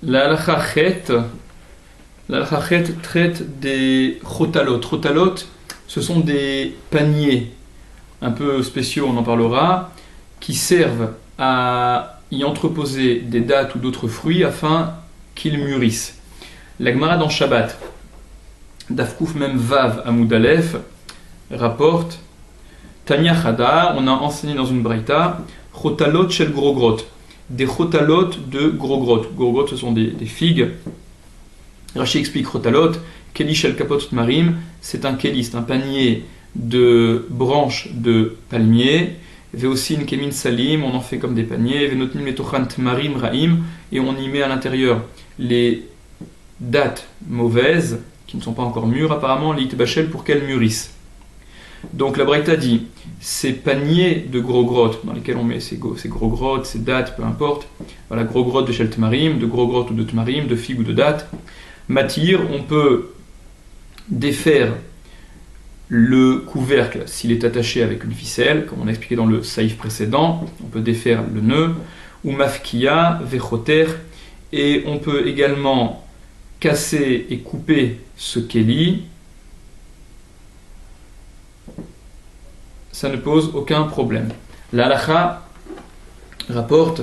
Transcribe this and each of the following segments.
La halakha chet traite des chotalot. Chotalot, ce sont des paniers un peu spéciaux, on en parlera, qui servent à y entreposer des dattes ou d'autres fruits afin qu'ils mûrissent. La Gemara dans Shabbat, Dafkouf Mem Vav Amoud Aleph, rapporte Tanya Chada, on a enseigné dans une braïta, chotalot shel grogrot, des chotalot de grogrot. Grogrot, ce sont des figues. Rashi explique chotalot, keli shel kapot marim, c'est un keli, c'est un panier de branches de palmier. Veosin kemin salim, on en fait comme des paniers. Venotnim metochan marim raim, et on y met à l'intérieur les dattes mauvaises, qui ne sont pas encore mûres, apparemment, les itbachel pour qu'elles mûrissent. Donc la Braïta dit, ces paniers de gros grottes dans lesquels on met ces gros grottes, ces dattes, peu importe, voilà, gros grottes de shel tmarim, de gros grottes ou de tmarim, de figues ou de dattes, matir, on peut défaire le couvercle s'il est attaché avec une ficelle, comme on a expliqué dans le saïf précédent, on peut défaire le nœud, ou mafkia, vechoter, et on peut également casser et couper ce keli. Ça ne pose aucun problème. La halakha rapporte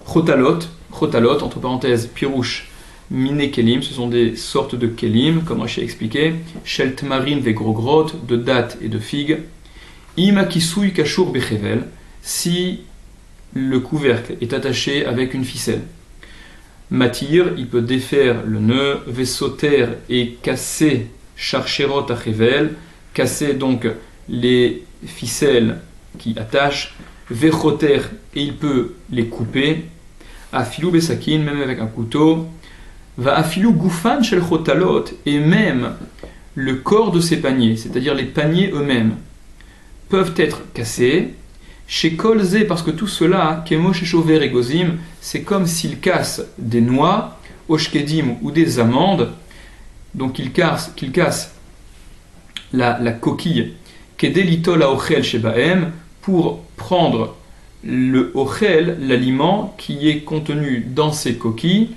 chotalot, entre parenthèses, pirouche, mine kelim, ce sont des sortes de kelim, comme Rashi a expliqué, shel tmarim ve grogrot, de dattes et de figues, ima kisui kashur bechevel, si le couvercle est attaché avec une ficelle. Matir, il peut défaire le nœud, vesoter et casser charcherot achevel, casser donc les ficelles qui attachent, vechoter, et il peut les couper, afilou besakin, même avec un couteau, va afilou goufan shel chotalot, et même le corps de ces paniers, c'est-à-dire les paniers eux-mêmes, peuvent être cassés, chez kolze, parce que tout cela, kemo shechover et gozim, c'est comme s'il casse des noix, oshkedim ou des amandes, donc qu'il casse la coquille, kedelitol a ochel shebaem, pour prendre le ochel, l'aliment qui est contenu dans ces coquilles.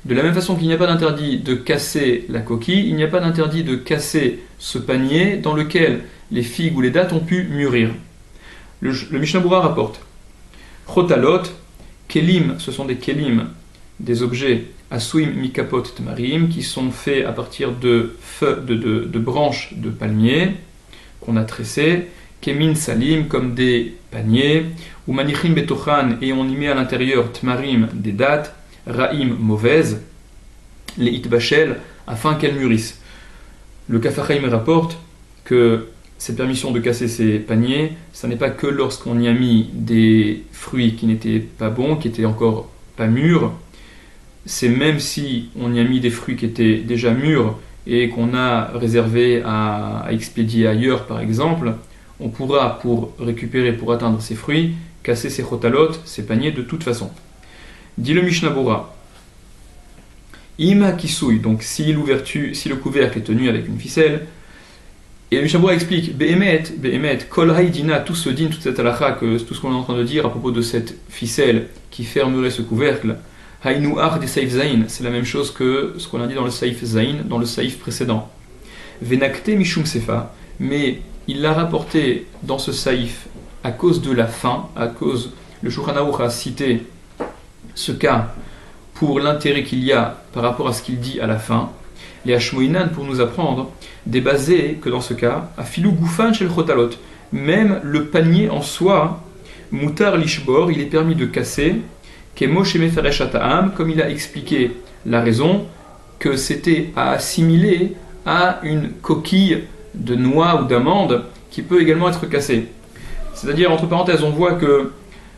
De la même façon qu'il n'y a pas d'interdit de casser la coquille, il n'y a pas d'interdit de casser ce panier dans lequel les figues ou les dattes ont pu mûrir. Le Mishnah Berurah rapporte chotalot, kelim, ce sont des kelim, des objets asuim mikapot tmarim, qui sont faits à partir de branches de palmier qu'on a tressées, kemin salim, comme des paniers, ou manichim betochan, et on y met à l'intérieur tmarim, des dattes, raim, mauvaises, les itbachel, afin qu'elles mûrissent. Le Kaf HaChaim rapporte que cette permission de casser ces paniers, ça n'est pas que lorsqu'on y a mis des fruits qui n'étaient pas bons, qui n'étaient encore pas mûrs, c'est même si on y a mis des fruits qui étaient déjà mûrs et qu'on a réservé à expédier ailleurs par exemple, on pourra, pour récupérer, pour atteindre ces fruits, casser ces chotalot, ces paniers de toute façon. Dit le Mishnah Berurah, ima kisui, donc si le couvercle est tenu avec une ficelle, et le Mishnah Berurah explique, behemet, kol haïdina, tout ce din, toute cette halakha, tout ce qu'on est en train de dire à propos de cette ficelle qui fermerait ce couvercle, haïnu ar des saïf zain, c'est la même chose que ce qu'on a dit dans le saïf zain, dans le saïf précédent. Venakte mishum sefa, mais il l'a rapporté dans ce saïf à cause de la faim, le Shulchan Aruch a cité ce cas pour l'intérêt qu'il y a par rapport à ce qu'il dit à la fin. Les Hashmoinan, pour nous apprendre, débasé que dans ce cas, à filou goufan shel chotalot, même le panier en soi, mutar lishbor, il est permis de casser, kemo shemeferesh ata'am, comme il a expliqué la raison, que c'était à assimiler à une coquille de noix ou d'amande qui peut également être cassée. C'est-à-dire, entre parenthèses, on voit que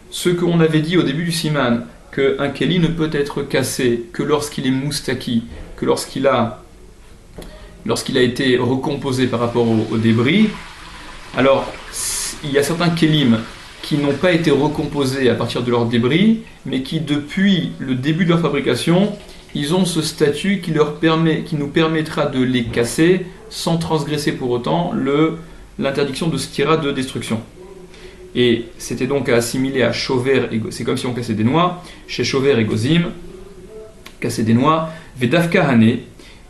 ce qu'on avait dit au début du siman, qu'un keli ne peut être cassé que lorsqu'il est moustaki, que lorsqu'il a été recomposé par rapport au débris. Alors, il y a certains kelim qui n'ont pas été recomposés à partir de leurs débris, mais qui, depuis le début de leur fabrication, ils ont ce statut qui nous permettra de les casser sans transgresser pour autant l'interdiction de stira de destruction. Et c'était donc à assimiler à chover, c'est comme si on cassait des noix, chez chover et gozim, casser des noix, Vedavka Hane,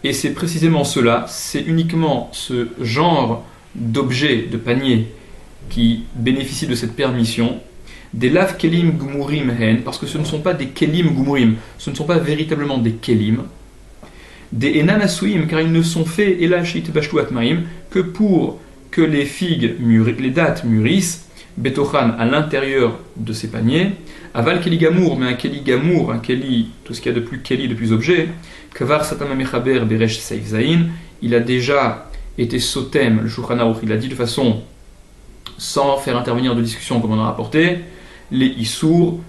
et c'est précisément cela, c'est uniquement ce genre d'objet, de panier, qui bénéficie de cette permission, des lav kelim gumurim hen, parce que ce ne sont pas des kelim gumurim, ce ne sont pas véritablement des kelim, des enam asuim, car ils ne sont faits elashit bashtu atmaim que pour que les figues, les dattes mûrissent, betochan à l'intérieur de ces paniers, aval keli gamour, mais un keli, tout ce qu'il y a de plus keli, de plus objet, kavar satama mechaber beresh seif zain, il a déjà été sotem, le Shulchan Aruch, il a dit de façon sans faire intervenir de discussion comme on a rapporté, les issours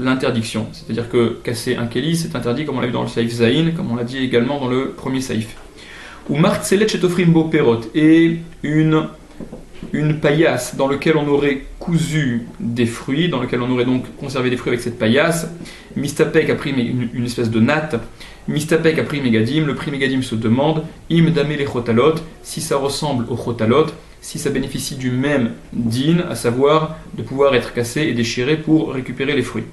l'interdiction. C'est-à-dire que casser un keli, c'est interdit comme on l'a vu dans le Saïf Zain, comme on l'a dit également dans le premier Saïf. Ou martzelet chetofrim bo perot, et une paillasse dans laquelle on aurait cousu des fruits, dans laquelle on aurait donc conservé des fruits avec cette paillasse, mistapek a pris une espèce de natte, mistapek a pris megadim, le prix megadim se demande, im dame les chotalot, si ça ressemble aux chotalot, si ça bénéficie du même din, à savoir de pouvoir être cassé et déchiré pour récupérer les fruits.